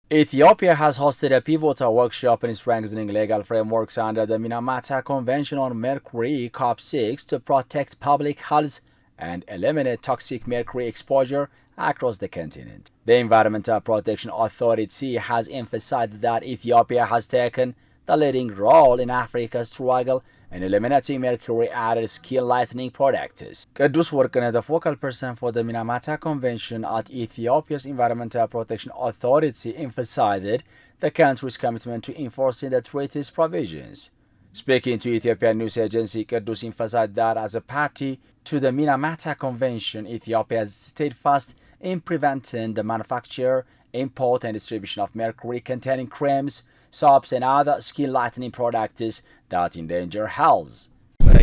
Ethiopia has hosted a pivotal workshop in strengthening legal frameworks under the Minamata Convention on Mercury COP6 to protect public health and eliminate toxic mercury exposure across the continent. The Environmental Protection Authority has emphasized that Ethiopia has taken the leading role in Africa's struggle in eliminating mercury-added skin-lightening products. Qedus Workneh, the focal person for the Minamata Convention at Ethiopia's Environmental Protection Authority, emphasized the country's commitment to enforcing the treaty's provisions. Speaking to Ethiopian news agency, Qedus emphasized that as a party to the Minamata Convention, Ethiopia has steadfast in preventing the manufacture, import, and distribution of mercury-containing creams, soaps, and other skin-lightening products that endanger health.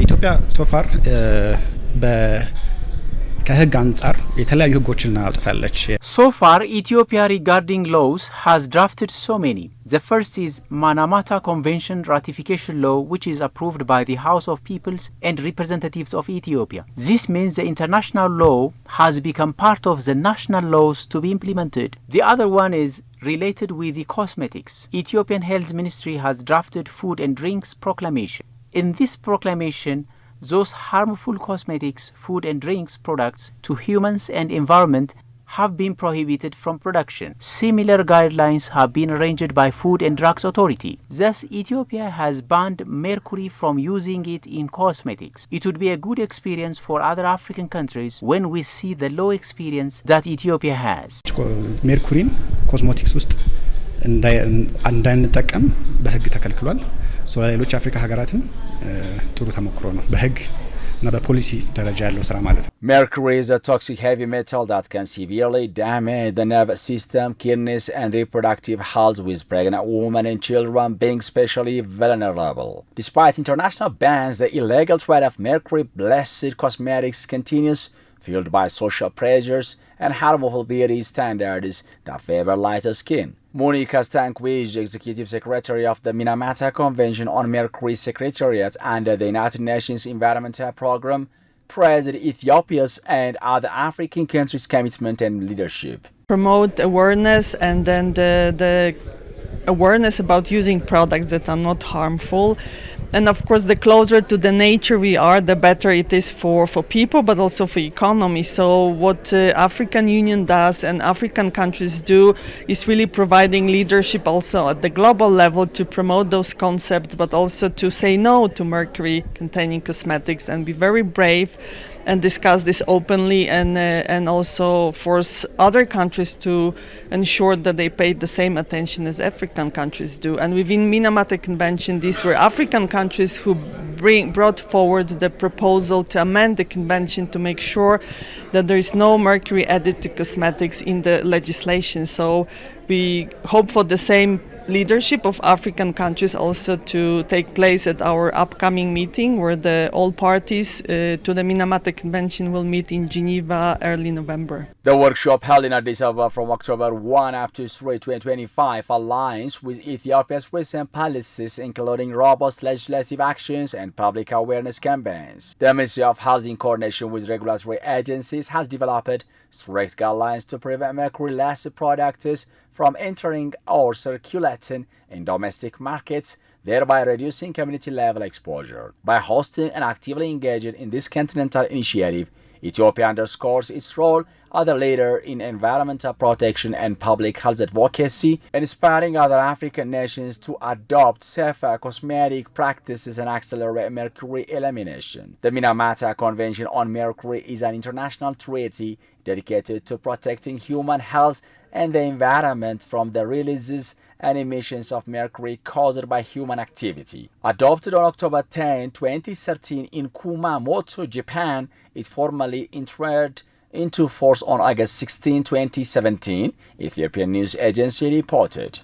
ኢትዮጵያ ሶፋር ከህግ አንጻር የተለያዩ ህጎችን አውጥታለች። So far, Ethiopia regarding laws has drafted so many. The first is Minamata Convention Ratification Law, which is approved by the House of Peoples and Representatives of Ethiopia. This means the international law has become part of the national laws to be implemented. The other one is related with the cosmetics. Ethiopian Health Ministry has drafted Food and Drinks Proclamation. In this proclamation, those harmful cosmetics, food and drinks products to humans and environment have been prohibited from production. Similar guidelines have been arranged by Food and Drugs Authority. Thus, Ethiopia has banned mercury from using it in cosmetics. It would be a good experience for other African countries when we see the low experience that Ethiopia has. ሜርኩሪን ኮስሞቲክስ ውስጥ እንዳንጠቀም በህግ ተከልክሏል። ሌሎች አፍሪካ ሀገራትም ጥሩ ተሞክሮ ነው በህግ እና በፖሊሲ ደረጃ ያለው ስራ ማለት ነው። Mercury is a toxic heavy metal that can severely damage the nervous system, kidneys, and reproductive health, with pregnant women and children being especially vulnerable. Despite international bans, the illegal trade of mercury-blasted cosmetics continues, fueled by social pressures and harmful beauty standards that favor lighter skin. Monica Stankwij, Executive Secretary of the Minamata Convention on Mercury Secretariat under the United Nations Environmental Program, praised Ethiopia's and other African countries' commitment and leadership. Promote awareness, and then the awareness about using products that are not harmful. And of course, the closer to the nature we are, the better it is for people, but also for economy. So what African Union does and African countries do is really providing leadership also at the global level to promote those concepts, but also to say no to mercury-containing cosmetics and be very brave and discuss this openly, and also force other countries to ensure that they pay the same attention as African countries do. And within Minamata Convention, these were African countries who brought forward the proposal to amend the convention to make sure that there is no mercury added to cosmetics in the legislation. So we hope for the same leadership of African countries also to take place at our upcoming meeting, where all parties to the Minamata Convention will meet in Geneva early November. The workshop held in Addis Ababa from October 1 up to 3, 2025 aligns with Ethiopia's recent policies, including robust legislative actions and public awareness campaigns. The Ministry of Health, in coordination with regulatory agencies, has developed strict guidelines to prevent mercury-laced products from entering or circulating in domestic markets, thereby reducing community-level exposure. By hosting and actively engaging in this continental initiative, Ethiopia underscores its role as a leader in environmental protection and public health advocacy, inspiring other African nations to adopt safer cosmetic practices and accelerate mercury elimination. The Minamata Convention on Mercury is an international treaty dedicated to protecting human health and the environment from the releases and emissions of mercury caused by human activity. Adopted on October 10, 2013 in Kumamoto, Japan, it formally entered into force on August 16, 2017, Ethiopian news agency reported.